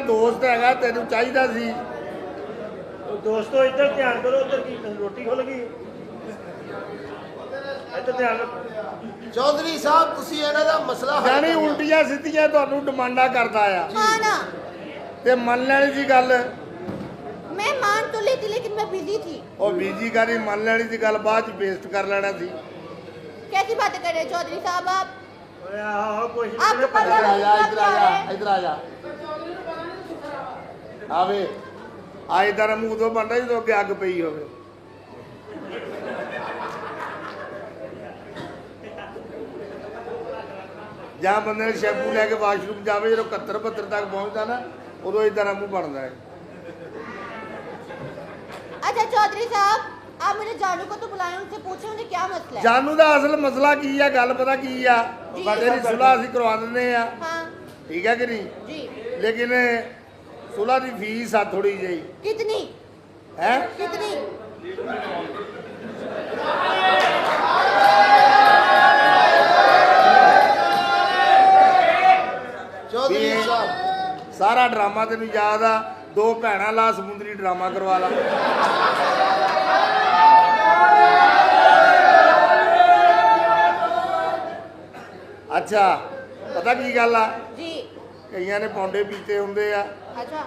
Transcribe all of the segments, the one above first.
दोस्त है तेन चाहिए सी दोस्तों इधर ध्यान करो उधर की रोटी खुल गई इधर ध्यान चौधरी साहब तुसी इन्हां दा मसला यानी उल्टियां सीधियां तुहानू डिमांडा करदा आ ते मन लेनी सी गल मैं मान तो ली थी लेकिन मैं बिजी थी और बिजी करी मन लेनी सी गल बाद च पेस्ट कर लेना सी कैसी बातें कर रहे चौधरी साहब आप कोशिश इधर आ जा इधर आ जा इधर आ जा आवे आज तेरा मूँह तो बनता जो अगे अग पई हो जहाँ बंदे ने शैम्पू लैके वाशरूम जाए जो 71-72 तक पहुँचता ना उदो इस तरह मुँह बनता है। अच्छा चौधरी साहब आप मेरे जानू को तो बुलाए उनसे पूछे उन्हें क्या मसला है। जानू का असल मसला की है गल पता की है तेरी सुलह असीं करवा दिंदे आ हाँ ठीक है कि नहीं जी लेकिन सुलह की फीस आ थोड़ी जी कितनी है कितनी चौधरी साहब सारा ड्रामा तेन याद आ दो भैन ला समुद्री ड्रामा करवा ला अच्छा पता की गल आ जी कईयां ने पौंडे पीते होंगे आ अच्छा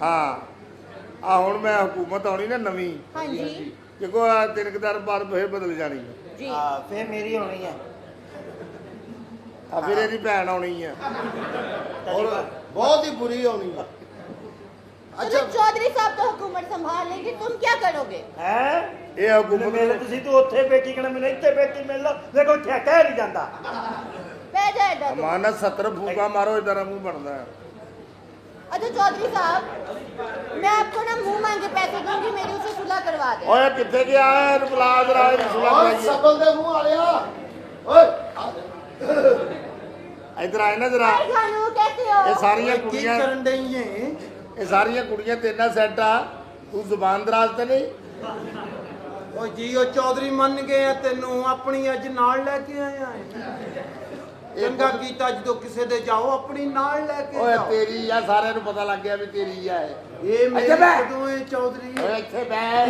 हाँ आ हुण मैं हुकूमत आनी ना नवीं हाँ जी देखो 3 दिन बाद फिर बदल जानी है जी फिर मेरी होनी है फिर ਇਹਦੀ भैन आनी है और बहुत ही बुरी होनी है। अच्छा चौधरी साहब तो हुकूमत संभाल लेंगे तुम क्या करोगे हैं ये हुकूमत मेरे ਤੁਸੀਂ ਤੂੰ ਉੱਥੇ ਬੈਠੀ ਕਿ ਮੈਨੂੰ ਇੱਥੇ ਬੈਠੀ ਮਿਲ ਲਓ ਦੇਖੋ ਠੇਕਾ ਨਹੀਂ ਜਾਂਦਾ बैठ जाए इधर तो। माना 70 फूका मारो इधर मुंह बनता है। अच्छा चौधरी साहब मैं आपको ना मुंह मांगे पैसे दूंगी मेरी उसे सुलह करवा दे ओए किथे गया है रुपलाद राय सुलह और कराइए सबल दे मुंह वालिया ओए इधर आए ना जरा हाय जानू कैसे हो ये सारियां की कुड़ियां करन डई है ये सारियां कुड़ियां तेरे नाल सेट आ तू जुबान दराज ते नहीं ओ जी ओ चौधरी मन गए आ तेनू अपनी अज नाल लेके आया चंगा कीता जदों किसे दे जाओ अपनी नाल लेके ओए जाओ तेरी आ सारे नु पता लग गया भी तेरी आ ये मेरे अच्छा, कदों है चौधरी ओए इथे बैठ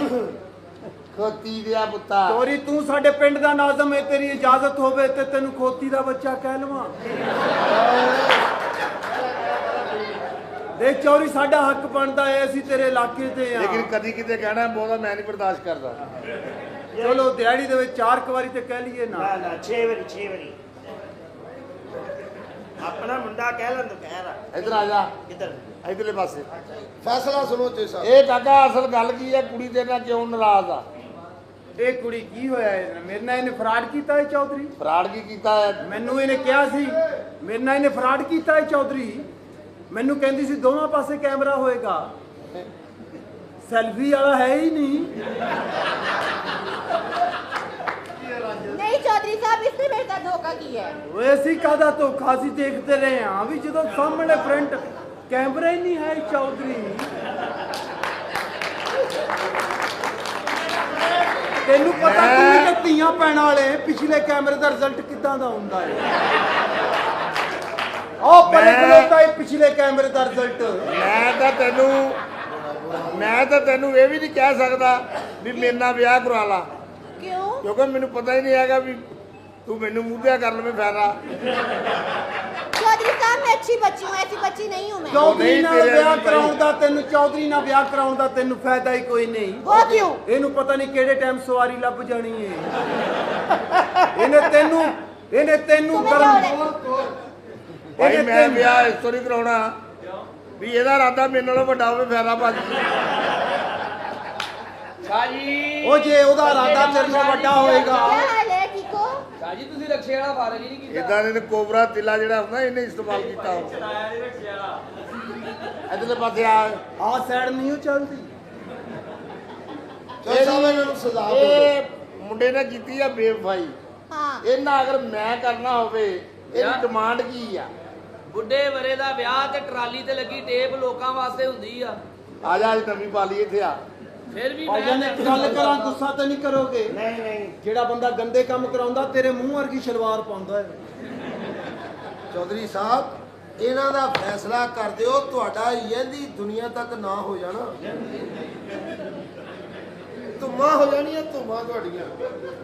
खोती दिया पुत्ता ਚੋਰੀ ਤੂੰ ਸਾਡੇ ਪਿੰਡ ਦਾ ਨਾਜ਼ਮ ਹੈ ਤੇਰੀ ਇਜਾਜ਼ਤ ਹੋਵੇ ਤੇ ਤੈਨੂੰ ਖੋਤੀ ਦਾ ਬੱਚਾ ਕਹਿ ਲਵਾਂ ਦੇਖ ਚੋਰੀ ਸਾਡਾ ਹੱਕ ਬਣਦਾ ਹੈ ਅਸੀਂ ਤੇਰੇ ਇਲਾਕੇ ਤੇ ਆ लेकिन कदी किते कहना बहुता मैं नहीं बर्दाश्त करता ਚਲੋ ਦਿਹਾੜੀ ਦੇ ਵਿੱਚ 4 ਵਾਰੀ ਤੇ ਕਹਿ ਲਈਏ ਨਾ ਨਾ ਨਾ 6 ਵਾਰੀ ਆਪਣਾ ਮੁੰਡਾ ਕਹਿ ਲੈਂਦਾ ਕਹਿ ਰਾ इधर आ जा ਕਿੱਧਰ इधरले पासे फैसला सुनो जी साहब ए काका असल गल की है कुड़ी तेरे नाल क्यों नाराज आ ਇਹ ਕੁੜੀ ਕੀ ਹੋਇਆ ਮੇਰੇ ਨਾਲ ਇਹਨੇ ਫਰਾਡ ਕੀਤਾ ਹੈ ਚੌਧਰੀ फराड की कीता है ਮੈਨੂੰ ਇਹਨੇ ਕਿਹਾ ਸੀ ਮੇਰੇ ਨਾਲ ਇਹਨੇ ਫਰਾਡ ਕੀਤਾ ਹੈ ਚੌਧਰੀ ਮੈਨੂੰ ਕਹਿੰਦੀ ਸੀ ਦੋਵਾਂ ਪਾਸੇ ਕੈਮਰਾ ਹੋਏਗਾ ਸੈਲਫੀ ਵਾਲਾ ਹੈ ਹੀ ਨਹੀਂ नहीं चौधरी साहब इसने मेरे साथ धोखा किया है वैसी कादा तो खासी देखते रहे हैं अभी जो सामने फ्रंट कैमरा ही नहीं है चौधरी तेनू पता तू कि ਧੀਆਂ ਪੈਣ ਵਾਲੇ ਪਿਛਲੇ ਕੈਮਰੇ ਦਾ ਰਿਜ਼ਲਟ ਕਿਦਾਂ ਦਾ ਹੁੰਦਾ ਹੈ ਉਹ ਪਰੇ ਖਲੋਤਾ ਹੈ ਪਿਛਲੇ ਕੈਮਰੇ ਦਾ ਰਿਜ਼ਲਟ मैं तो तेनू ये भी नहीं कह सकता भी मेरे नाल ब्याह करवा ला क्यों क्योंकि मैनू पता ही नहीं है भी तू मैनू मुद्दा कर लवे फायदा चौधरी साहब मैं अच्छी बच्ची हूँ ऐसी बच्ची नहीं हूँ मैं ਚੌਧਰੀ ਨਹੀਂ ਨਾਲ ਤੇਰੇ ਵਿਆਹ ਵਾਲੀ ਕਰਾਉਣ ਦਾ ਤੈਨੂੰ ਚੌਧਰੀ ਨਾਲ ਵਿਆਹ ਕਰਾਉਣ ਦਾ ਤੈਨੂੰ ਫਾਇਦਾ ਹੀ ਕੋਈ ਨਹੀਂ वो क्यों ਇਹਨੂੰ ਪਤਾ ਨਹੀਂ ਕਿਹੜੇ ਟਾਈਮ ਸਵਾਰੀ ਲੱਭ ਜਾਣੀ ਏ ਇਹਨੇ ਤੈਨੂੰ तुम्हें ਗਰਮ क्या हो रहा है? भाई मैं ब्याह इस तो नहीं कराउणा भी ਇਹਦਾ ਇਰਾਦਾ ਮੇਰੇ ਨਾਲੋਂ ਵੱਡਾ ਹੋਵੇ ਫਾਇਦਾ ਭਾਜੀ ਉਹ ਜੇ ਉਹਦਾ ਇਰਾਦਾ ਤੇਰੇ ਨਾਲ ਵੱਡਾ ਹੋਏਗਾ क्या हाल है ठीक हो ਸਾਜੀ ਤੁਸੀਂ ਰਕਸ਼ੇ ਵਾਲਾ ਫਾਰਗ ਹੀ ਨਹੀਂ ਕੀਤਾ ਇਦਾਂ ਦੇ ਕੋਬਰਾ ਤਿੱਲਾ ਜਿਹੜਾ ਹੁੰਦਾ ਇਹਨੇ ਇਸਤੇਮਾਲ ਕੀਤਾ ਇਧਰਲੇ ਪਾਸੇ ਆ ਆਹ ਸਾਈਡ ਨਹੀਂ ਉਹ ਚੱਲਦੀ चौधरी साहब इन्हां नूं सजा दो ਇਹ ਮੁੰਡੇ ਨੇ ਕੀਤੀ ਆ ਬੇਵਫਾਈ हाँ ਇਹਨਾਂ ਅਗਰ ਮੈਂ ਕਰਨਾ ਹੋਵੇ ਇਹਦੀ ਡਿਮਾਂਡ ਕੀ ਆ ਬੁੱਢੇ ਬਰੇ ਦਾ ਵਿਆਹ ਤੇ ਟਰਾਲੀ ਤੇ ਲੱਗੀ ਟੇਪ ਲੋਕਾਂ ਵਾਸਤੇ ਹੁੰਦੀ ਆ ਆ ਜਾ ਅੱਜ ਨਵੀਂ ਪਾਲੀ ਇੱਥੇ ਆ ਫਿਰ ਵੀ ਭਾਈਆਂ ਨੇ ਇੱਕ ਗੱਲ ਕਰਾਂ ਗੁੱਸਾ ਤਾਂ ਨਹੀਂ ਕਰੋਗੇ ਨਹੀਂ ਜਿਹੜਾ ਬੰਦਾ ਗੰਦੇ ਕੰਮ ਕਰਾਉਂਦਾ ਤੇਰੇ ਮੂੰਹ ਵਰਗੀ ਸ਼ਲਵਾਰ ਪਾਉਂਦਾ ਹੈ चौधरी साहब ਇਹਨਾਂ ਦਾ ਫੈਸਲਾ ਕਰ ਦਿਓ, ਤੁਹਾਡਾ ਇਹਦੀ ਦੁਨੀਆ ਤੱਕ ਨਾ ਹੋ ਜਾਣਾ। ਧੁੰਮਾਂ ਹੋ ਜਾਣੀਆਂ, ਧੁੰਮਾਂ ਤੁਹਾਡੀਆਂ।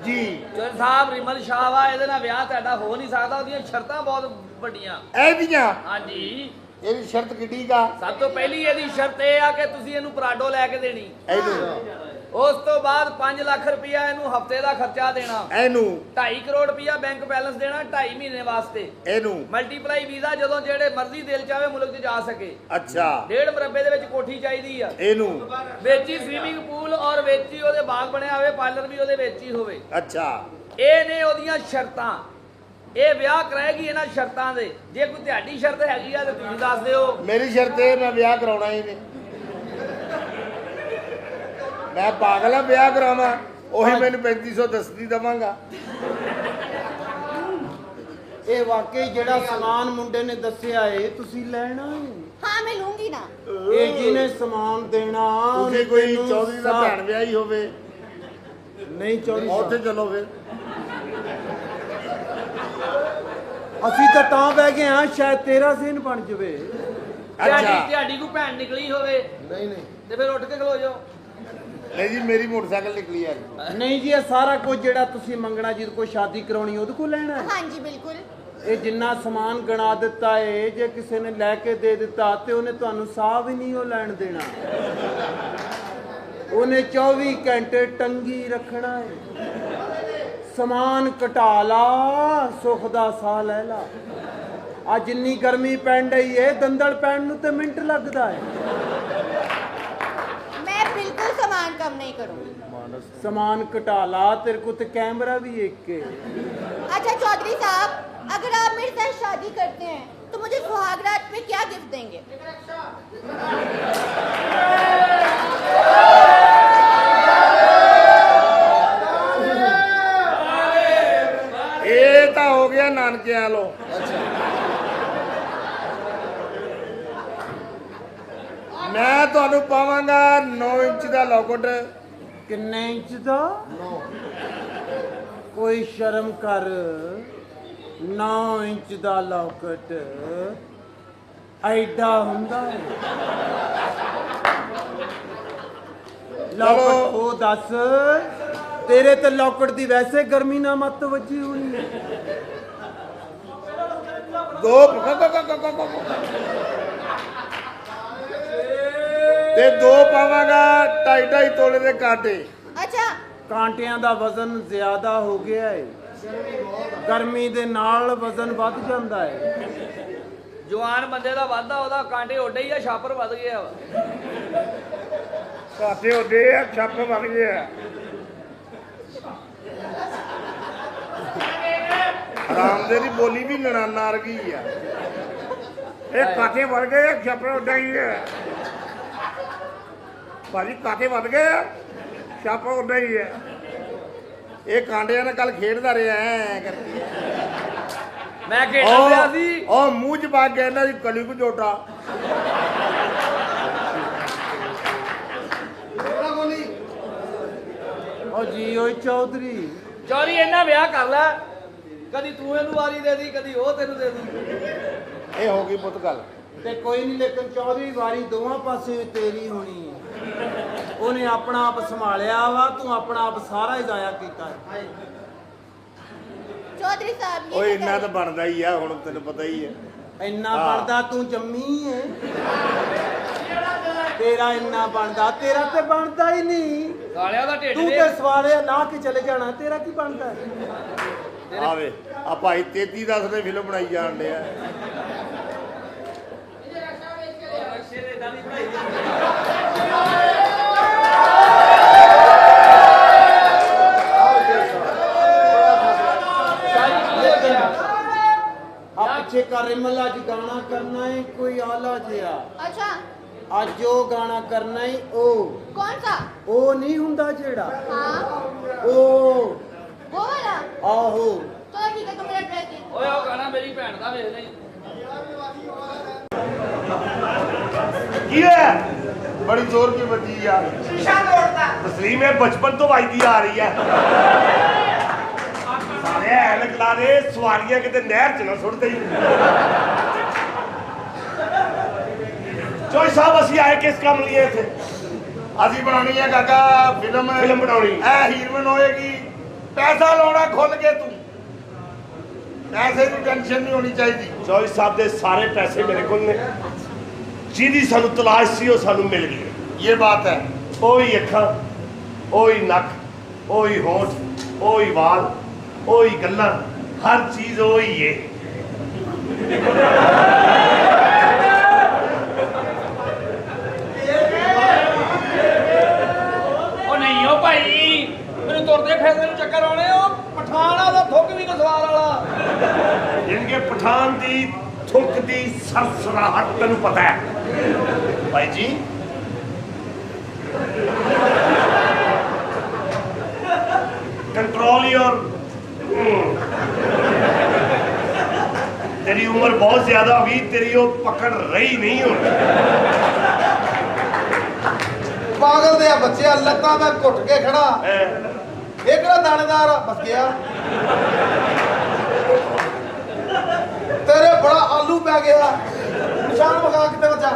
ਜੀ ਚੌਧਰੀ ਸਾਹਿਬ ਰਿਮਲ ਸ਼ਾਹ ਵਾ, ਇਹਦੇ ਨਾਲ ਵਿਆਹ ਤੁਹਾਡਾ ਹੋ ਨਹੀਂ ਸਕਦਾ, ਉਹਦੀਆਂ ਸ਼ਰਤਾਂ ਬਹੁਤ ਵੱਡੀਆਂ। ਇਹਦੀਆਂ ਹਾਂਜੀ, ਇਹਦੀ ਸ਼ਰਤ ਕਿੱਡੀ ਕਾ? ਸਭ ਤੋਂ ਪਹਿਲੀ ਇਹਦੀ ਸ਼ਰਤ ਇਹ ਆ ਕਿ ਤੁਸੀਂ ਇਹਨੂੰ ਪਰਾਡੋ ਲੈ ਕੇ ਦੇਣੀ। ਇਹਨੂੰ ਉਸ ਤੋਂ ਬਾਅਦ 5 ਲੱਖ ਰੁਪਇਆ ਇਹਨੂੰ ਹਫਤੇ ਦਾ ਖਰਚਾ ਦੇਣਾ। ਇਹਨੂੰ 2.5 ਕਰੋੜ ਰੁਪਇਆ ਬੈਂਕ ਬੈਲੈਂਸ ਦੇਣਾ 2.5 ਮਹੀਨੇ ਵਾਸਤੇ। ਇਹਨੂੰ ਮਲਟੀਪਲਾਈ ਵੀਜ਼ਾ ਜਦੋਂ ਜਿਹੜੇ ਮਰਜ਼ੀ ਦਿਲ ਚਾਵੇ ਮੁਲਕ 'ਚ ਜਾ ਸਕੇ। ਅੱਛਾ 1.5 ਮਰਬੇ ਦੇ ਵਿੱਚ ਕੋਠੀ ਚਾਹੀਦੀ ਆ। ਇਹਨੂੰ ਵਿੱਚ ਹੀ ਸਵੀਮਿੰਗ ਪੂਲ ਔਰ ਵਿੱਚ ਹੀ ਉਹਦੇ ਬਾਗ ਬਣਿਆ ਹੋਵੇ, ਪਾਰਲਰ ਵੀ ਉਹਦੇ ਵਿੱਚ ਹੀ ਹੋਵੇ। ਅੱਛਾ ਇਹ ਨੇ ਉਹਦੀਆਂ ਸ਼ਰਤਾਂ। ਇਹ ਵਿਆਹ ਕਰਾਏਗੀ ਇਹਨਾਂ ਸ਼ਰਤਾਂ ਦੇ। ਜੇ ਕੋਈ ਤੁਹਾਡੀ ਸ਼ਰਤ ਹੈਗੀ ਆ ਤਾਂ ਤੁਸੀਂ ਦੱਸ ਦਿਓ। ਮੇਰੀ ਸ਼ਰਤ ਇਹ, ਮੈਂ ਵਿਆਹ ਕਰਾਉਣਾ ਹੀ ਨਹੀਂ। ਮੈਂ ਪਾਗਲ ਆ ਵਿਆਹ ਕਰਾਵਾਂ? ਉਹੀ ਮੈਨੂੰ 3500 ਦਸਤੀ ਦਵਾਂਗਾ। ਇਹ ਵਾਕਈ ਜਿਹੜਾ ਸਮਾਨ ਮੁੰਡੇ ਨੇ ਦੱਸਿਆ ਏ ਤੁਸੀਂ ਲੈਣਾ ਏ। हाँ मैं लूंगी ना। ਇਹ ਜਿਹਨੇ ਸਮਾਨ ਦੇਣਾ ਤੁਸੀਂ ਕੋਈ ਚੌਧਰੀ ਦਾ ਭੈਣ ਵਿਆਹੀ ਹੋਵੇ, ਨਹੀਂ ਚੌਧਰੀ ਉੱਥੇ ਚਲੋ ਫਿਰ। ਅਸੀਂ ਤਾਂ ਬਹਿ ਗਏ ਹਾਂ ਸ਼ਾਇਦ ਤੇਰਾ ਸੀਨ ਬਣ ਜਵੇ। ਤੁਹਾਡੀ ਕੋਈ ਭੈਣ ਨਿਕਲੀ ਹੋਵੇ ਨਹੀਂ ਨਹੀਂ ਤੇ ਫਿਰ ਉੱਠ ਕੇ ਖਲੋ ਜਾਓ। ਨਹੀਂ ਜੀ, ਮੇਰੀ ਮੋਟਰਸਾਈਕਲ ਨਿਕਲੀ ਹੈ। ਨਹੀਂ ਜੀ, ਇਹ ਸਾਰਾ ਕੁਝ ਜਿਹੜਾ ਤੁਸੀਂ ਮੰਗਣਾ, ਜਿਹਦੇ ਕੋਲ ਸ਼ਾਦੀ ਕਰਾਉਣੀ ਉਹਦੇ ਕੋਲ ਲੈਣਾ ਹੈ। हाँ जी बिल्कुल। ਇਹ ਜਿੰਨਾ ਸਮਾਨ ਗਣਾ ਦਿੱਤਾ ਏ, ਜੇ ਕਿਸੇ ਨੇ ਲੈ ਕੇ ਦੇ ਦਿੱਤਾ ਤੇ ਉਹਨੇ ਤੁਹਾਨੂੰ ਸਾਹ ਵੀ ਨਹੀਂ ਉਹ ਲੈਣ ਦੇਣਾ। ਉਹਨੇ 24 ਘੰਟੇ ਟੰਗੀ ਰੱਖਣਾ ਏ। ਸਮਾਨ ਘਟਾ ਲਾ, ਸੁੱਖ ਦਾ ਸਾਹ ਲੈ ਲਾ। ਆ ਜਿੰਨੀ ਗਰਮੀ ਪੈਣ ਡਈ ਏ, ਦੰਦਲ ਪੈਣ ਨੂੰ ਤੇ ਮਿੰਟ ਲੱਗਦਾ ਏ। मैं बिल्कुल सामान कम नहीं करूंगी। ਸਮਾਨ ਘਟਾ ਲਾ, ਤੇਰੇ ਕੋਲ ਤੇ ਕੈਮਰਾ ਵੀ ਇੱਕ ਏ। अच्छा चौधरी साहब, अगर आप मेरे साथ शादी करते हैं तो मुझे सुहागरात पे क्या गिफ्ट देंगे? ਇਹ ਤਾਂ ਹੋ ਗਿਆ ਨਾਨਕਿਆਂ ਲੋ। ਮੈਂ ਤੁਹਾਨੂੰ ਪਾਵਾਂਗਾ 9 ਇੰਚ ਦਾ ਲੋਕਟ। ਕਿੰਨੇ ਇੰਚ ਦਾ? ਕੋਈ ਸ਼ਰਮ ਕਰ। 9 ਇੰਚ ਦਾ ਲੋਕਟ ਐਡਾ ਹੁੰਦਾ ਹੈ? ਲੋਕਟ ਉਹ ਦੱਸ, ਤੇਰੇ ਤੇ ਲੋਕਟ ਦੀ ਵੈਸੇ ਗਰਮੀ ਨਾ ਮੱਤ ਵੱਜੀ ਹੋਣੀ ਹੈ। ਤੇ 2 ਪਾਵਾਂਗਾ 2.5 ਤੋਲੇ ਦੇ ਕਾਂਟੇ। अच्छा ਕਾਂਟਿਆਂ ਦਾ ਵਜ਼ਨ ਜ਼ਿਆਦਾ ਹੋ ਗਿਆ ਹੈ। ਗਰਮੀ ਦੇ ਨਾਲ ਵਜ਼ਨ ਵੱਧ ਜਾਂਦਾ ਹੈ। ਜਵਾਨ ਬੰਦੇ ਦਾ ਵਾਧਾ, ਉਹਦਾ ਕਾਂਟੇ ਉੱਡੇ ਹੀ ਆ, ਛਾਪਰ ਵੱਧ ਗਿਆ ਵਾ। ਕਾਂਟੇ ਉੱਡੇ ਆ, ਛੱਪ ਵਗ ਗਏ ਆ। ਰਾਮਦੇ ਦੀ ਬੋਲੀ ਵੀ ਨਨਾਨਾ ਵਰਗੀ ਆ। ਇਹ ਕਾਂਟੇ ਵੜ ਗਏ ਆ, ਛੱਪ ਉੱਡਾ ਹੀ ਆ। ਭਾਜੀ ਕਾਂਟੇ ਵੱਧ ਗਏ ਆ, ਛੱਪ ਉੱਡਾ ਹੀ ਆ। ਇਹ ਕਾਂਟਿਆਂ ਨਾਲ ਕੱਲ ਖੇਡਦਾ ਰਿਹਾ ਐ ਕਰਕੇ। ਮੈਂ ਖੇਡਣ ਰਿਹਾ ਸੀ। ਉਹ ਮੂੰਹ ਚ ਪਾ ਕੇ ਇਹਨਾਂ ਦੀ ਕਲੀ ਕੋ ਝੋਟਾ। ਉਹ ਜੀ ਓਏ ਚੌਧਰੀ, ਚੌਧਰੀ ਇਹਨਾਂ ਵਿਆਹ ਕਰ ਲੈ। ਕਦੀ ਤੂੰ ਇਹਨੂੰ ਵਾਰੀ ਦੇ ਦੀ, ਕਦੀ ਉਹ ਤੈਨੂੰ ਦੇ ਦੀ। ਇਹ ਹੋ ਗਈ ਪੁੱਤ ਗੱਲ। ਤੇ ਕੋਈ ਨਹੀਂ, ਲੇਕਿਨ ਚੌਧਰੀ ਵਾਰੀ ਦੋਵਾਂ ਪਾਸੇ ਵੀ ਤੇਰੀ ਹੋਣੀ ਹੈ। ਉਹਨੇ ਆਪਣਾ ਆਪ ਸੰਭਾਲਿਆ ਵਾ, ਤੂੰ ਆਪਣਾ ਆਪ ਸਾਰਾ ਹੀ ਜ਼ਾਇਆ ਕੀਤਾ ਹੈ। चौधरी साहब ਓਏ ये ਇੰਨਾ ਤਾਂ ਬਣਦਾ ਹੀ ਆ, ਹੁਣ ਤੈਨੂੰ ਪਤਾ ਹੀ ਹੈ। ਇੰਨਾ ਬਣਦਾ ਤੂੰ ਜੰਮੀ ਹੈ। ਤੇਰਾ ਇੰਨਾ ਬਣਦਾ, ਤੇਰਾ ਤੇ ਬਣਦਾ ਹੀ ਨਹੀਂ। ਸਾਲਿਆ ਦਾ ਢਿੱਡ ਤੂੰ ਦੇ। ਤੇ ਸਵਾਲੇ ਲਾ ਕੇ ਚਲੇ ਜਾਣਾ, ਤੇਰਾ ਕੀ ਬਣਦਾ ਹੈ? ਆਵੇ ਆ ਭਾਈ 33-10 ਦੇ ਫਿਲਮ ਬਣਾਈ ਜਾਣ ਡਿਆ। ਆ ਪਿੱਛੇ ਕਰ ਰਿਮਲ, ਅੱਜ ਗਾਣਾ ਕਰਨਾ ਹੈ ਕੋਈ ਆਲਾ ਜਿਹਾ। अच्छा ਅੱਜ ਉਹ ਗਾਣਾ ਕਰਨਾ ਹੈ। ਉਹ कौन सा? ਉਹ ਨਹੀਂ ਹੁੰਦਾ ਜਿਹੜਾ, हाँ ਉਹ वो वाला। ਆਹੋ। चलो ठीक है, तो मेरा ड्रेस दे दो। ਓਏ ਉਹ ਗਾਣਾ ਮੇਰੀ ਭੈਣ ਦਾ ਵੇਖ ਲਈ। ਕੀ ਹੈ? ਬੜੀ ਜ਼ੋਰ ਕੀ ਵੱਜੀ ਆ। ਸ਼ੀਸ਼ਾ ਤੋੜਦਾ। ਤਸਲੀਮ ਇਹ ਬਚਪਨ ਤੋਂ ਵੱਜਦੀ ਆ ਰਹੀ ਹੈ। ਸਾਰੇ ਐਨਕ ਲਾ ਦੇ, ਸਵਾਰੀਆਂ ਕਿਤੇ ਨਹਿਰ ਚ ਨਾ ਸੁੱਟ ਦੇਈ। ਚੋਈ ਸਾਹਿਬ ਅਸੀਂ ਆਏ ਕਿਸ ਕੰਮ ਲਈ ਇੱਥੇ? ਅਸੀਂ ਬਣਾਉਣੀ ਹੈ ਕਾਕਾ ਫਿਲਮ ਬਣਾਉਣੀ। ਇਹ ਹੀਰੋਇਨ ਹੋਏਗੀ, ਪੈਸਾ ਲਾਉਣਾ ਖੁੱਲ ਕੇ ਤੂੰ, ਪੈਸੇ ਦੀ ਟੈਨਸ਼ਨ ਨਹੀਂ ਹੋਣੀ ਚਾਹੀਦੀ। ਚੋਈ ਸਾਹਿਬ ਦੇ ਸਾਰੇ ਪੈਸੇ ਮੇਰੇ ਕੋਲ ਨੇ, ਜਿਹਦੀ ਸਾਨੂੰ ਤਲਾਸ਼ ਸੀ ਉਹ ਸਾਨੂੰ ਮਿਲ ਗਈ। ਇਹ ਬਾਤ ਹੈ। ਉਹੀ ਅੱਖਾਂ, ਉਹੀ ਨੱਕ, ਉਹੀ ਹੋਂਠ, ਉਹੀ ਵਾਲ, ਉਹੀ ਗੱਲਾਂ, ਹਰ ਚੀਜ਼ ਉਹੀ ਹੈ। ਉਹ ਨਹੀਂ ਉਹ ਭਾਈ, ਮੈਨੂੰ ਤੁਰਦੇ ਫਿਰਦੇ ਨੂੰ ਚੱਕਰ ਆਉਣੇ। ਉਹ ਪਠਾਨ ਆ, ਉਹਦਾ ਥੁੱਕ ਵੀ ਕੋਈ ਸਵਾਲ ਵਾਲਾ। ਜਿਨਕੇ ਪਠਾਨ ਦੀ ਥੁੱਕ ਦੀ ਸਰਸਰਾਹਟ ਤੈਨੂੰ ਪਤਾ ਹੈ ਭਾਈ ਜੀ। कंट्रोल योर, तेरी उम्र बहुत ज्यादा होगी, तेरी वो पकड़ रही नहीं होगी। ਪਾਗਲ ਦੇ ਆ ਬੱਚਿਆ, ਲੱਤਾਂ ਮੈਂ ਘੁੱਟ ਕੇ ਖੜਾ, ਇਹ ਕਿਹੜਾ ਦਾਣੇਦਾਰ ਬਸ ਗਿਆ। ਤੇਰੇ ਬੜਾ ਆਲੂ ਪੈ ਗਿਆ, ਨਿਸ਼ਾਨ ਵਗਾ ਕਿਤੇ ਬੱਚਾ।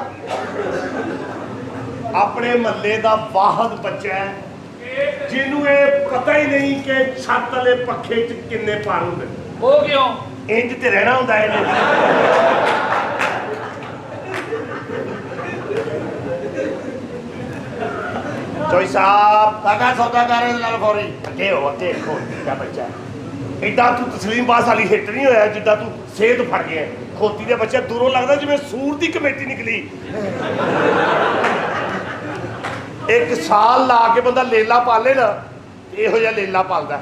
अपने महल्ले का वाहद बच्चा है ਜਿਹਨੂੰ ਇਹ ਪਤਾ ਹੀ ਨਹੀਂ ਕਿ ਛੱਤ ਵਾਲੇ ਪੱਖੇ 'ਚ ਕਿੰਨੇ ਪਰ ਹੁੰਦੇ। ਉਹ ਕਿਉਂ? ਇੰਜ ਤੇ ਰਹਿਣਾ ਹੁੰਦਾ ਇਹਨੇ। ਚੋਈ ਸਾਹਿਬ ਕਾਕਾ ਸੌਦਾ ਕਰ ਇਹਦੇ ਨਾਲ ਫੌਰੀ। ਅੱਗੇ ਹੋ, ਅੱਗੇ ਖੋਤੀ ਦਾ ਬੱਚਾ। ਏਦਾਂ ਤੂੰ ਤਸਲੀਮ ਬਾਸ ਵਾਲੀ ਹਿੱਟ ਨਹੀਂ ਹੋਇਆ ਜਿੱਦਾਂ ਤੂੰ ਸੇਧ ਫੜ ਗਿਆ। ਖੋਤੀ ਦੇ ਬੱਚਾ ਦੂਰੋਂ ਲੱਗਦਾ ਜਿਵੇਂ ਸੂਰ ਦੀ ਕਮੇਟੀ ਨਿਕਲੀ। ਇੱਕ ਸਾਲ ਲਾ ਕੇ ਬੰਦਾ ਲੇਲਾ ਪਾਲੇ ਨਾ, ਇਹੋ ਜਿਹਾ ਲੇਲਾ ਪਾਲਦਾ,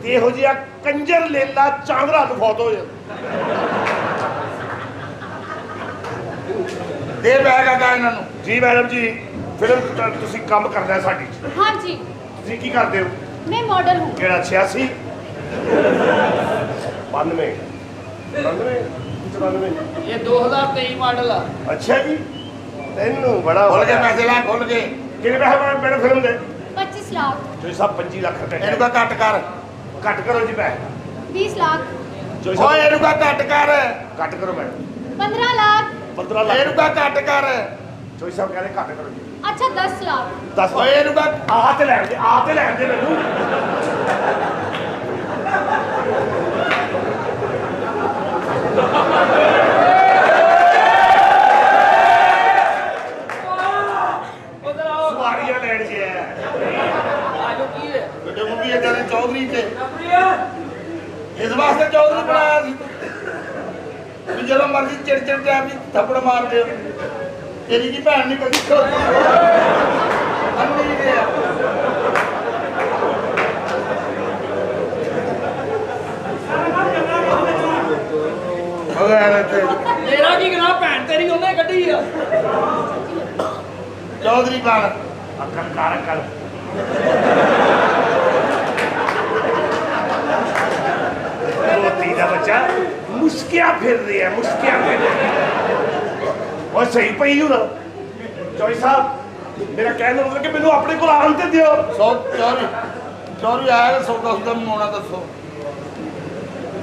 ਤੇ ਇਹੋ ਜਿਹਾ ਕੰਜਰ ਲੇਲਾ ਚਾਂਦਰਾ ਨੂੰ ਫੌਤ ਹੋ ਜਾਂਦਾ। ਦੇ ਬੈਗ ਕਾਕਾ ਇਹਨਾਂ ਨੂੰ। ਜੀ ਮੈਡਮ ਜੀ, ਫਿਲਮ ਤੁਸੀਂ ਕੰਮ ਕਰਨਾ ਸਾਡੀ 'ਚ। हाँ जी, ਤੁਸੀਂ ਕੀ ਕਰਦੇ ਹੋ? मैं मॉडल हूँ। ਕਿਹੜਾ 86 92 94 ਇਹ 2023 ਮਾਡਲ ਆ। ਅੱਛਾ ਜੀ, ਤੈਨੂੰ ਬੜਾ ਖੁੱਲ ਕੇ ਪੈਸੇ ਲੈ, ਖੁੱਲ ਕੇ। ਕਿੰਨੇ ਪੈਸੇ ਮੈਡਮ ਫਿਲਮ ਦੇ? 25 लाख, ਜੋ ਸਭ 25 ਲੱਖ ਰੁਪਏ ਇਹਨੂੰ ਕਾ ਘੱਟ ਕਰ। ਘੱਟ ਕਰੋ ਜੀ ਪੈਸੇ। 20 लाख, ਜੋ ਓਏ ਇਹਨੂੰ ਕਾ ਘੱਟ ਕਰ। ਘੱਟ ਕਰੋ ਮੈਡਮ। 15 लाख, 15 ਇਹਨੂੰ ਲੱਖ। ਕਾ ਘੱਟ ਕਰ। ਜੋ ਸਾਹਿਬ ਕਹਿੰਦੇ ਘੱਟ ਕਰੋ ਜੀ। अच्छा 10 लाख, 10 ਓਏ ਇਹਨੂੰ ਕਾ ਆਹ ਤੇ ਲੈਣ ਦੇ, ਆਹ ਤੇ ਲੈਣ ਦੇ ਮੈਨੂੰ। ਉਧਰ ਆਓ। ਸਵਾਰੀਆਂ ਲੈਣ ਗਿਆ। ਆਜੋ ਕੀ ਹੈ? ਵੱਡੇ ਮੁੰਡੀ ਏਦਾਂ ਦੇ ਚੌਧਰੀ ਤੇ ਇਸ ਵਾਸਤੇ ਚੌਧਰੀ ਬਣਾਇਆ ਸੀ ਵੀ ਜਦੋਂ ਮਰਜ਼ੀ ਚਿੜ ਟਾਈਮ ਦੀ ਥੱਪੜ ਮਾਰ ਦਿਓ। ਤੇਰੀ ਕੀ ਭੈਣ ਨਹੀਂ ਕਦੀ ਖੋਤੀ ਅੰਨੀ ਦੇ ਆ। ਮਗਰ ਤੇ ਤੇਰਾ ਕੀ ਗਨਾਹ? ਭੈਣ ਤੇਰੀ ਉਹਨੇ ਕੱਢੀ ਆ। ਚੌਧਰੀ ਬਣ। ਅਕਲ ਕਰ ਅਕਲ। ਖੋਤੀ ਦਾ ਬੱਚਾ ਮੁਸਕਿਆ ਫਿਰ ਰਿਹਾ, ਮੁਸਕਿਆ ਫਿਰ ਰਿਹਾ। ਉਹ ਸਹੀ ਪਈ ਹੂੰ ਨਾ ਚੋਈ ਸਾਹਿਬ। ਮੇਰਾ ਕਹਿਣ ਦਾ ਮਤਲਬ ਕਿ ਮੈਨੂੰ ਆਪਣੇ ਕੋਲ ਆਉਣ ਤੇ ਦਿਓ। ਚੌਧਰੀ ਆਇਆ ਸੌਦਾ ਸੁਦਾ ਮੰਗਾਉਣਾ ਦੱਸੋ।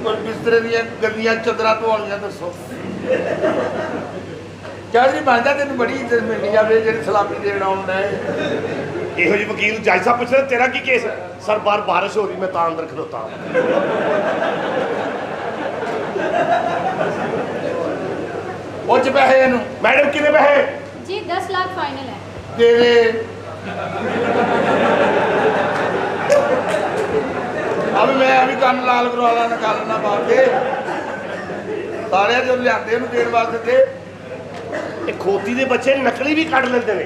ਕੋਈ ਬਿਸਤਰੇ ਦੀਆਂ ਗੱਦੀਆਂ ਚਾਦਰਾਂ ਧੋਣੀਆਂ ਦੱਸੋ। ਚੌਧਰੀ ਬਣਦਾ ਤੈਨੂੰ ਬੜੀ ਇੱਜ਼ਤ ਮਿਲਣੀ ਜਾਵੇ ਜਿਹੜੀ ਸਲਾਮੀ ਦੇਣ ਆਉਂਦਾ ਹੈ। ਇਹੋ ਜਿਹੇ ਵਕੀਲ ਨੂੰ ਜੱਜ ਸਾਹਿਬ ਪੁੱਛਦੇ ਤੇਰਾ ਕੀ ਕੇਸ? ਸਰ ਬਾਹਰ ਬਾਰਿਸ਼ ਹੋ ਰਹੀ, ਮੈਂ ਤਾਂ ਅੰਦਰ ਖਲੋਤਾ। ਉਹ ਚ ਪੈਸੇ ਇਹਨੂੰ ਮੈਡਮ ਕਿੰਨੇ ਪੈਸੇ? जी 10 लाख फाइनल है। ਦੇ ਦੇ। ਮੈਂ ਵੀ ਕੰਨ ਲਾਲ ਕਰਵਾ ਲਾ, ਨਿਕਾਲ ਨਾ ਪਾ ਕੇ ਸਾਰਿਆਂ ਜੋ ਲਿਆਂਦੇ ਇਹਨੂੰ ਦੇਣ ਵਾਸਤੇ ਤੇ। ਇਹ ਖੋਤੀ ਦੇ ਬੱਚੇ ਨਕਲੀ ਵੀ ਕੱਢ ਲੈਂਦੇ ਨੇ।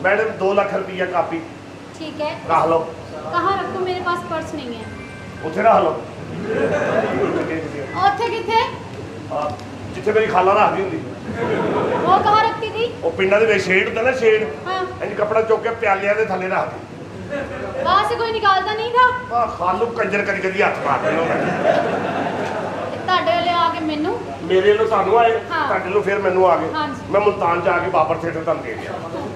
मैडम 2 लाख रुपया कापी ठीक है, रख लो। कहाँ रखूं? मेरे पास पर्स नहीं है। उथे रख लो। ओथे किथे? जिथे मेरी खाला रखती होंगी। वो कहाँ रखती थी? वो पिंडा दे शेड होंदा ना, शेड हाँ, इंज कपड़ा चुक के प्यालियां दे थल्ले रखती। वहाँ से कोई निकालता नहीं था? खालू कंजर कदी कदी हथ मारते हो। ਤੁਹਾਡੇ ਵਾਲੇ ਆ ਕੇ ਮੈਨੂੰ मेरे लो सानू आए, हाँ। ਤੁਹਾਡੇ लो फिर मैनू आ गए। हाँ जी। मैं मुल्तान जाके बाबर थिएटर तुहानू दे दिया।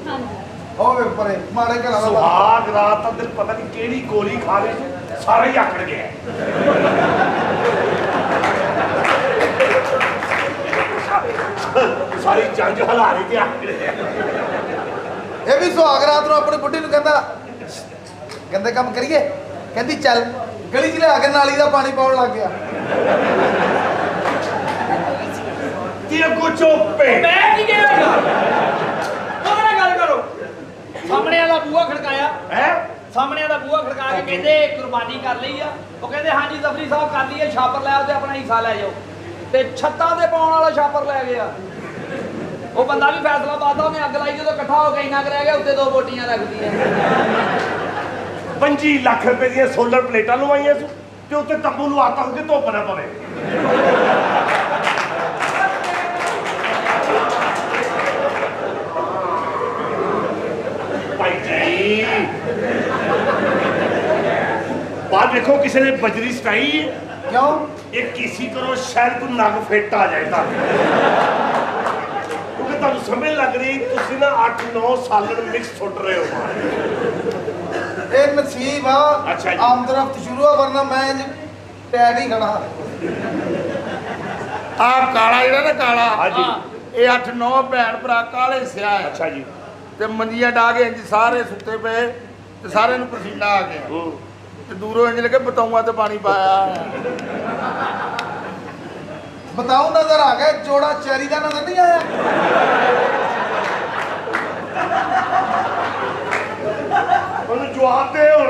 ਹਾਂਜੀ ਹੋਵੇ ਪਰੇ ਮਾੜੇ ਘਰਾਂ ਦਾ सुहाग रात का दिन पता नहीं केड़ी गोली खा ली, सारा ही आकड़ गया। ਸਾਰੀ ਜੰਜ ਹਲਾਰੀ ਤੇ ਆ ਇਹ ਵੀ ਸੁਹਾਗ ਰਾਤ ਨੂੰ ਆਪਣੀ ਬੁੱਢੀ ਨੂੰ ਕਹਿੰਦਾ ਕਹਿੰਦੇ ਕੰਮ ਕਰੀਏ, ਕਹਿੰਦੀ ਚੱਲ। ਗਲੀ 'ਚ ਲਿਆ ਕੇ ਨਾਲੀ ਦਾ ਪਾਣੀ ਪਾਉਣ ਲੱਗ ਗਿਆ। ਤੇ ਅੱਗੋਂ ਚੋਪੇ ਮੈਂ ਕੀ ਕਹਾਂਗਾ? ਉਹਦੇ ਨਾਲ ਗੱਲ ਕਰੋ। ਸਾਹਮਣੇ ਵਾਲਾ ਬੂਹਾ ਖੜਕਾਇਆ ਹੈ ਸਾਹਮਣੇ ਵਾਲਾ ਬੂਹਾ ਖੜਕਾ ਕੇ ਕਹਿੰਦੇ ਕੁਰਬਾਨੀ ਕਰ ਲਈ ਆ। ਉਹ ਕਹਿੰਦੇ ਹਾਂਜੀ ਜ਼ਫਰੀ ਸਾਹਿਬ ਕਰ ਲਈ ਹੈ, ਛਾਪਰ ਲੈ ਆਓ ਤੇ ਆਪਣਾ ਹਿੱਸਾ ਲੈ ਜਾਓ। ਤੇ ਛੱਤਾਂ ਤੇ ਪਾਉਣ ਵਾਲਾ ਛਾਪਰ ਲੈ ਗਿਆ। ਉਹ ਬੰਦਾ ਵੀ ਫੈਸਲਾਬਾਦ ਦਾ, ਉਹਨੇ ਅੱਗ ਲਾਈ ਜਦੋਂ ਇਕੱਠਾ ਹੋ ਕੇ ਇੰਨਾ ਕੁ ਰਹਿ ਗਿਆ, ਉੱਤੇ 2 ਬੋਟੀਆਂ ਰੱਖਦੀਆਂ। 25 ਲੱਖ ਰੁਪਏ ਦੀਆਂ ਸੋਲਰ ਪਲੇਟਾਂ ਲਵਾਈਆਂ ਸੀ ਤੇ ਉੱਤੇ ਤੰਬੂ ਲਵਾਤਾ ਕਿ ਧੁੱਪ ਨਾ ਪਵੇ। ਭਾਈ ਜੀ ਬਾਅਦ ਦੇਖੋ ਕਿਸੇ ਨੇ ਬਜਰੀ ਸਟਾਈ ਹੈ। ਕਿਉਂ? ਇਹ ਕਿਸੇ ਕਰੋ ਸ਼ਾਇਦ ਕੋਈ ਨਗ ਫਿੱਟ ਆ ਜਾਏ ਤਾਂ, ਕਿਉਂਕਿ ਤੁਹਾਨੂੰ ਸਮਝ ਲੱਗ ਰਹੀ ਤੁਸੀਂ ਨਾ 8-9 ਸਾਲਣ ਮਿਕਸ ਸੁੱਟ ਰਹੇ ਹੋ। ਇਹ ਨਸੀਬ ਆ। ਅੱਛਾ ਜੀ। ਆਮਦਰਫਤ ਸ਼ੁਰੂ ਆ, ਵਰਨਾ ਮੈਂ ਇੰਜ ਟੈਗ ਹੀ ਖੜਾ। ਆ ਕਾਲਾ ਜਿਹੜਾ ਨਾ ਕਾਲਾ, ਹਾਂਜੀ ਇਹ 8-9 ਭੈਣ ਭਰਾ ਕਾਲੇ ਸਿਆ ਹੈ। ਅੱਛਾ ਜੀ। ਤੇ ਮੰਜੀਆਂ ਡਾ ਕੇ ਇੰਜ ਸਾਰੇ ਸੁੱਤੇ ਪਏ ਤੇ ਸਾਰਿਆਂ ਨੂੰ ਪਸੀਨਾ ਆ ਗਿਆ। ਤੇ ਦੂਰੋਂ ਇੰਜ ਲੱਗੇ ਬਤਾਊਆਂ ਤੇ ਪਾਣੀ ਪਾਇਆ। ਬਤਾਊ ਨਜ਼ਰ ਆ ਗਿਆ, ਜੋੜਾ ਚੈਰੀ ਦਾ ਨਜ਼ਰ ਨਹੀਂ ਆਇਆ। ਉਹਨੂੰ ਜਵਾਬ ਦੇ ਹੁਣ।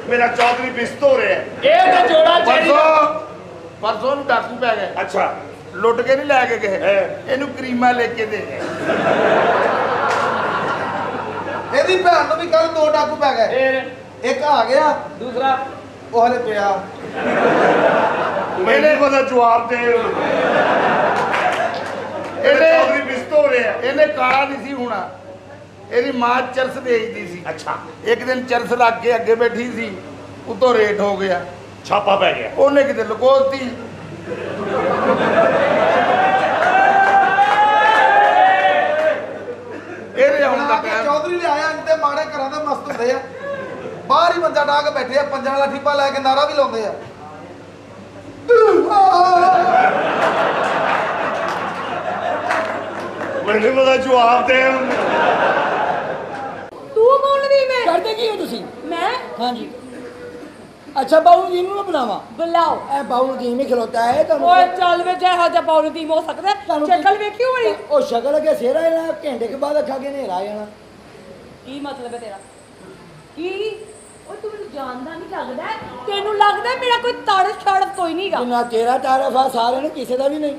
ਮੇਰਾ ਚੌਧਰੀ ਬਿਸਤ ਹੋ ਰਿਹਾ ਹੈ। ਇਹ ਤਾਂ ਜੋੜਾ ਚੈਰੀ ਦਾ ਪਰਸੋਂ ਨੂੰ ਡਾਕੂ ਪੈ ਗਏ। ਅੱਛਾ ਲੁੱਟ ਕੇ ਨਹੀਂ ਲੈ ਕੇ ਗਏ, ਹੈ। ਇਹਨੂੰ ਕਰੀਮਾ ਲੈ ਕੇ ਦੇ ਗਏ। ਇਹਦੀ ਭੈਣ ਨੂੰ ਵੀ ਕੱਲ 2 ਡਾਕੂ ਪੈ ਗਏ। ਫਿਰ ਇੱਕ ਆ ਗਿਆ, ਦੂਸਰਾ ਉਹ ਹਲੇ ਪਿਆ। ਮੈਨੇ ਪਤਾ ਜਵਾਬ ਦੇ। ਇਹਨੇ ਚੌਧਰੀ ਬਿਸਤ ਹੋ ਰਿਹਾ ਹੈ। ਇਹਨੇ ਕਾਲਾ ਨਹੀਂ ਸੀ ਹੋਣਾ, ਇਹਦੀ ਮਾਂ ਚਰਸ ਵੇਚਦੀ ਸੀ। ਅੱਛਾ ਇੱਕ ਦਿਨ ਚਰਸ ਲੱਗ ਕੇ ਅੱਗੇ ਬੈਠੀ ਸੀ, ਉਤੋਂ ਰੇਟ ਹੋ ਗਿਆ, ਛਾਪਾ ਪੈ ਗਿਆ। ਉਹਨੇ ਕਿਤੇ ਲੁਕੋਤੀ। ਇਹਦੇ ਹੁਣ ਦਾ ਟਾਈਮ। ਚੌਧਰੀ ਲਿਆਇਆ ਅੰਤੇ ਮਾੜੇ ਘਰਾਂ ਦੇ ਮਸਤ ਹੁੰਦੇ ਆ, ਬਾਹਰ ਹੀ ਮੰਜਾ ਢਾ ਕੇ ਬੈਠੇ ਆ, ਪੰਜਾਂ ਵਾਲਾ ਠੀਪਾ ਲੈ ਕੇ ਨਾਰਾ ਵੀ ਲਾਉਂਦੇ ਆ। ਮੈਨੂੰ ਪਤਾ ਜਵਾਬ ਦੇ। ਤੂੰ ਬੋਲਦੀ ਮੈਂ ਕਰਦੇ ਕੀ ਹੋ ਤੁਸੀਂ? ਮੈਂ ਹਾਂਜੀ। अच्छा बाबू जी ਨੂੰ ਬੁਲਾਵਾ ਬੁਲਾਓ। ਇਹ ਬਾਬੂ ਜੀ ਮੇ ਖਲੋਤਾ ਹੈ ਤਾਂ ਓਏ ਚੱਲ ਵੇ ਜਿਹੋ ਜਿਹਾ ਬਾਉਲ ਦੀ ਹੋ ਸਕਦਾ ਸ਼ਕਲ ਵੇਖੀ ਹੋਣੀ। ਉਹ ਸ਼ਕਲ ਕੇ ਸੇਰਾ ਇਹਨਾਂ ਘੰਟੇ ਕੇ ਬਾਅਦ ਅੱਖਾਂ ਕੇ ਹਨੇਰਾ ਆ ਜਾਣਾ। ਕੀ ਮਤਲਬ ਹੈ ਤੇਰਾ? ਕੀ ਓਏ ਤੂੰ ਮੈਨੂੰ ਜਾਣਦਾ ਨਹੀਂ ਲੱਗਦਾ? ਤੈਨੂੰ ਲੱਗਦਾ ਮੇਰਾ ਕੋਈ ਤੜ ਛੜ ਕੋਈ ਨਹੀਂਗਾ? ਨਾ ਤੇਰਾ ਤਾਰਫ ਆ ਸਾਰਿਆਂ ਨੂੰ, ਕਿਸੇ ਦਾ ਵੀ ਨਹੀਂ,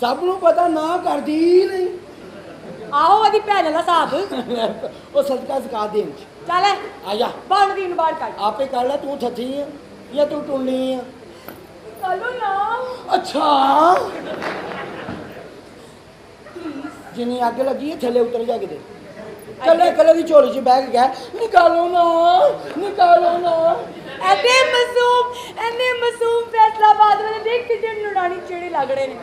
ਸਭ ਨੂੰ ਪਤਾ ਨਾ ਕਰਦੀ ਨਹੀਂ। ਆਓ ਉਹਦੀ ਭੈਣ ਦਾ ਹਿਸਾਬ। ਉਹ ਸਦਕਾ ਸਕਾ ਦੇਂ ਚੱਲ ਆ ਜਾ। ਬਾਉਲ ਦੀ ਨੂੰ ਬਾਹਰ ਕੱਢ। ਆਪੇ ਕਰ ਲੈ, ਤੂੰ ਥੱਥੀ ਹੈ ਜਾਂ ਤੂੰ ਟੁੰਨੀ ਹੈ? ਚਲੋ ਨਾ। ਅੱਛਾ ਜਿੰਨੀ ਅੱਗ ਲੱਗੀ ਹੈ ਥੱਲੇ ਉਤਰ ਜਾ ਕੇ ਦੇ। ਕੱਲੇ ਕੱਲੇ ਦੀ ਝੋਲੀ 'ਚ ਬੈਗ ਗਿਆ, ਨਿਕਾਲੋ ਨਾ ਨਿਕਾਲੋ ਨਾ। ਐਨੇ ਮਾਸੂਮ ਫੈਸਲਾਬਾਦ ਵਾਲੇ ਦੇਖ ਕਿਤੇ ਨੂਰਾਨੀ ਚਿਹਰੇ ਲੱਗ ਰਹੇ ਨੇ।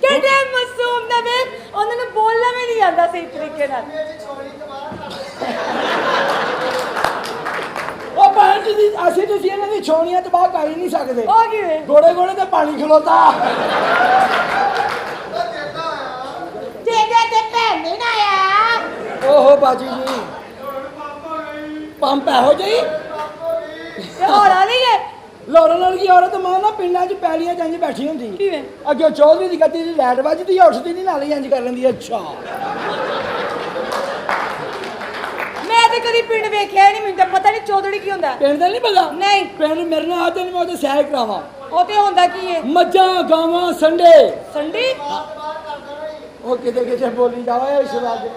ਕਿਹੜੇ ਮਾਸੂਮ ਨੇ ਵੇ, ਉਹਨਾਂ ਨੂੰ ਬੋਲਣਾ ਵੀ ਨਹੀਂ ਆਉਂਦਾ ਸਹੀ ਤਰੀਕੇ ਨਾਲ। ਉਹ ਭੈਣ ਜੀ ਅਸੀਂ ਤੁਸੀਂ ਇਹਨਾਂ ਦੀ ਛੋਣੀਆਂ ਤਬਾਹ ਕਰ ਹੀ ਨਹੀਂ ਸਕਦੇ। ਉਹ ਕਿਵੇਂ? ਗੋੜੇ ਗੋੜੇ ਤੇ ਪਾਣੀ ਖਲੋਤਾ। ਤੇਰੇ ਤੇ ਭੈਣ ਨਹੀਂ ਨਾ ਆਇਆ। ਓਹੋ ਬਾਜੀ ਜੀ ਪੰਪ ਇਹੋ ਜਿਹੀ ਤੇ ਹੋਣਾ ਨਹੀਂ ਹੈ। ਲੋਰਨ ਵਾਲੀ ਔਰਤ ਮਾਂ ਨਾ ਪਿੰਡਾਂ 'ਚ ਪੈਲੀਆਂ 'ਚ ਇੰਝ ਬੈਠੀ ਹੁੰਦੀ। ਕਿਵੇਂ? ਅੱਗੇ ਚੌਧਰੀ ਦੀ ਗੱਦੀ ਦੀ ਲਾਈਟ ਵੱਜਦੀ, ਉੱਠਦੀ ਨਹੀਂ, ਨਾਲ ਹੀ ਇੰਝ ਕਰ ਲੈਂਦੀ। ਅੱਛਾ ਮੈਂ ਤੇ ਕਦੀ ਪਿੰਡ ਵੇਖਿਆ ਨਹੀਂ, ਮੈਨੂੰ ਤਾਂ ਪਤਾ ਨਹੀਂ ਚੌਧਰੀ ਕੀ ਹੁੰਦਾ। ਪਿੰਡ ਦਾ ਨਹੀਂ ਪਤਾ? ਨਹੀਂ। ਪਿੰਡ ਮੇਰੇ ਨਾਲ ਆ ਤੇ ਮੈਂ ਉਹਦੇ ਸੈਰ ਕਰਾਵਾਂ। ਉਹ ਤੇ ਹੁੰਦਾ ਕੀ ਹੈ? ਮੱਝਾਂ ਗਾਵਾਂ ਸੰਡੇ। ਸੰਡੇ? ਉਹ ਕਿਤੇ ਕਿਤੇ ਬੋਲੀ ਜਾਵੇ ਇਸ ਵਾਰ।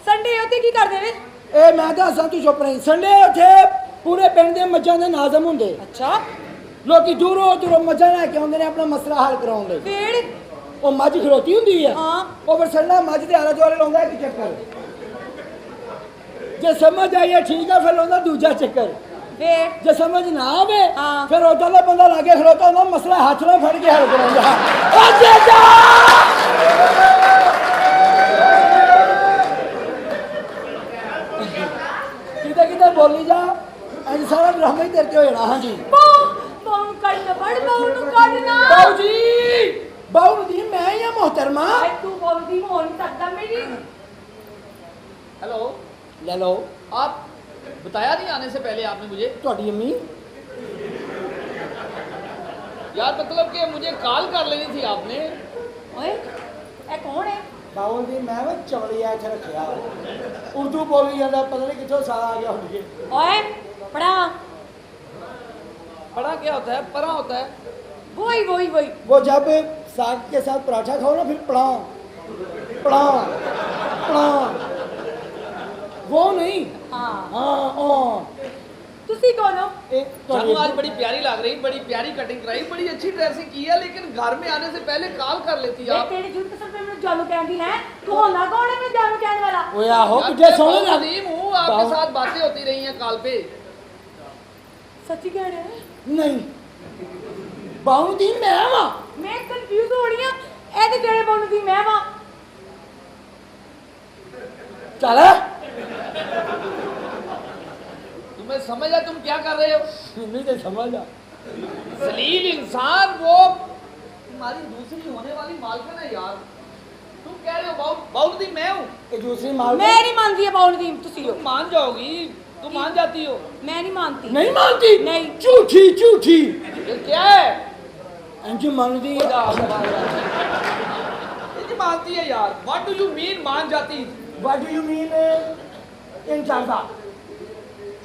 ਸੰਡੇ ਉੱਤੇ ਕੀ ਕਰਦੇ ਨੇ? ਇਹ ਮੈਂ ਦੱਸਾਂ ਤੂੰ ਚੁੱਪ ਰਹੀ। ਸੰਡੇ ਉੱਥੇ ਪੂਰੇ ਪਿੰਡ ਦੇ ਮੱਝਾਂ ਦੇ ਨਾਜ਼ਮ ਹੁੰਦੇ। ਅੱਛਾ ਲੋਕੀ ਦੂਰੋਂ ਦੂਰੋਂ ਮੱਝਾਂ ਲੈ ਕੇ ਆਉਂਦੇ ਨੇ ਆਪਣਾ ਮਸਲਾ ਹੱਲ ਕਰਾਉਣ ਲਈ। ਫੇਰ ਉਹ ਮੱਝ ਖਲੋਤੀ ਹੁੰਦੀ ਆ। ਹਾਂ। ਉਹ ਫਿਰ ਸੰਡਾ ਮੱਝ ਦੇ ਆਲੇ ਦੁਆਲੇ ਲਾਉਂਦਾ ਇੱਕ ਚੱਕਰ। ਜੇ ਸਮਝ ਆਈਏ ਠੀਕ ਆ, ਫਿਰ ਲਾਉਂਦਾ ਦੂਜਾ ਚੱਕਰ। ਫੇਰ ਜੇ ਸਮਝ ਨਾ ਆਵੇ ਹਾਂ। ਫਿਰ ਉਧਰ ਦਾ ਬੰਦਾ ਲਾਗੇ ਖਲੋਤਾ ਹੁੰਦਾ, ਮਸਲਾ ਹੱਥ ਨਾਲ ਫੜ ਕੇ ਹੱਲ ਕਰਾਉਂਦਾ। ਅੱਜੇ ਜਾ ਕਿਤੇ ਕਿਤੇ ਬੋਲੀ ਜਾ ਅੱਜ ਸਾਰਾ ਡਰਾਮਾ ਹੀ ਤੇਰੇ ਤੇ ਹੋ ਜਾਣਾ ਹਾਂਜੀ ਬਾਉ ਨੂੰ ਕੱਢ ਬੜ ਬਾਉ ਨੂੰ ਕੱਢਣਾ ਬਾਊ ਜੀ ਬਾਊ ਜੀ ਮੈਂ ਹੀ ਆ ਮੁਹਤਰਮਾ ਤੂੰ ਬੋਲਦੀ ਹੋ ਨਹੀਂ ਸਕਦਾ ਮੇਰੀ हेलो ਲੈ ਲਓ आप बताया नहीं आने से पहले आपने मुझे ਤੁਹਾਡੀ ਅੰਮੀ यार मतलब कि मुझे कॉल कर लेनी थी आपने ਓਏ ਇਹ ਕੌਣ ਹੈ ਬਾਊ ਜੀ ਮੈਂ ਵਾ ਚਵਲੀਆ ਇੱਥੇ ਰੱਖਿਆ ਉਰਦੂ ਬੋਲੀ ਜਾਂਦਾ ਪਤਾ ਨਹੀਂ ਕਿੱਥੋਂ ਸਾਲ ਆ ਗਿਆ ਹੁਣ ਜੀ ਓਏ ਪੜਾ पढ़ा क्या होता है पढ़ा होता है वही वही वही वो जब साग के साथ पराठा खाओ ना फिर पड़ा पड़ा वो नहीं हाँ हाँ ओ तुसी कौन हो एक जानू आज बड़ी प्यारी लग रही बड़ी प्यारी कटिंग कराई बड़ी अच्छी ड्रेसिंग की है लेकिन घर में आने से पहले कॉल कर लेती ये आप तेरे झूठ कसम पे मैं जानू कहती है तू होना कौन है मैं जानू कहने वाला वो आहो यार, कितने मैं सोने बहुत लग अजीम हूँ आपके बाबू- साथ बातें होती रही हैं कॉल पे सच्ची कह रहे हैं नहीं बाऊ दी मैं वा मैं कंफ्यूज हो रही हूं ए ते जेड़े बोलू दी मैं वा चल तुम्हें समझ आ तुम क्या कर रहे हो नहीं तो समझ आ जलील इंसान वो तुम्हारी दूसरी होने वाली मालकिन है यार तुम कह रहे हो बहुत दी मैं हूँ ये दूसरी माल मैं नहीं मानती है बोलू दी तुसी हो तुम मान जाओगी तुम मान जाती हो मैं नहीं मानती नहीं मानती नहीं झूठी झूठी ये क्या है अंजू मान दी ये नहीं मानती है यार व्हाट डू यू मीन मान जाती व्हाट डू यू मीन इन चारदा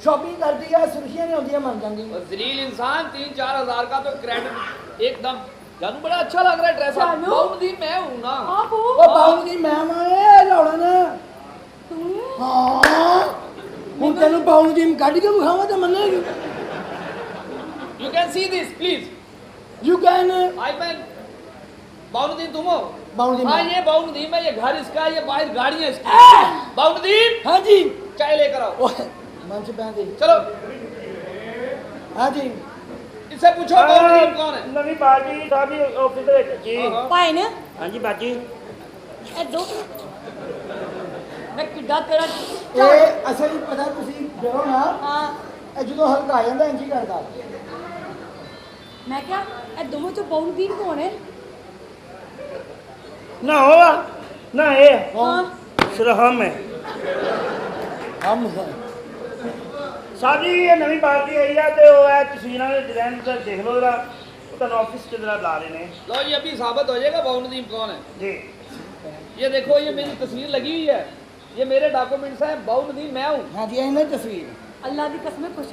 शॉपिंग करती है सुर्खियां नहीं होती मान जाएंगी और जलील इंसान 3-4 हजार का तो क्रेडिट एकदम जानू बड़ा अच्छा लग रहा है ड्रेस जानू? बहुत दी मैं हूँ ना आप हो ओ बाऊ दी मैं माए लौड़ा ना तू हाँ ਹੁਣ ਤੈਨੂੰ ਬਾਉਂ ਦੀ ਕੱਢ ਕੇ ਵਿਖਾਵਾਂ ਤਾਂ ਮੰਨੇਗੀ you can see this please you can आई मैन बाउंदी तुम हो बाउंदी हाँ मैं। ये बाउंदी में ये घर इसका ये बाहर गाड़ियाँ इसकी बाउंदी ਹਾਂ ਜੀ चाय लेकर आओ ਓਏ ਮੰਚ ਪੈਂਦੇ चलो ਹਾਂ ਜੀ इससे पूछो बाउंदी कौन है ਨਵੀਂ ਪਾਰਟੀ ਸਾਹਿਬ ਦੀ ਆਫਿਸ ਦੇ ਵਿੱਚ ਜੀ पाए ना ਹਾਂਜੀ ਬਾਜੀ ए दो मैं किड्डा तेरा ਇਹ ਅਸਲ ਹੀ ਪਤਾ ਤੁਸੀਂ ਡਰੋ ਨਾ हां ਇਹ ਜਦੋਂ ਹਲਕਾ ਆ ਜਾਂਦਾ ਇੰਜ ਹੀ ਕਰਦਾ मैं क्या ए दोनों चो बोलू दी कौन है ਨਾ ਹੋਵਾ ਨਾ ਇਹ हां ਸਿਰਫ ਹਮ ਹੈ ਹਮ ਹੈ ਸਾਹਿਬ ਜੀ ਇਹ ਨਵੀਂ ਪਾਰਟੀ ਆਈ ਆ ਤੇ ਉਹ ਹੈ ਤਸਵੀਰਾਂ ਦੇ ਡਿਜ਼ਾਈਨ ਤੇ ਦੇਖ ਲਓ ਜਰਾ ਉਹ ਤੁਹਾਨੂੰ ਆਫਿਸ 'ਚ ਜਰਾ ਬੁਲਾ ਰਹੇ ਨੇ लो ये अभी साबित हो जाएगा बाउंदी कौन है ਜੀ ये देखो ये मेरी तस्वीर लगी हुई है ये मेरे डॉक्यूमेंट्स हैं बाउंदी मैं हूँ ਹਾਂ ਜੀ ਇਹਨਾਂ ਤਸਵੀਰ अल्लाह की कसम खुश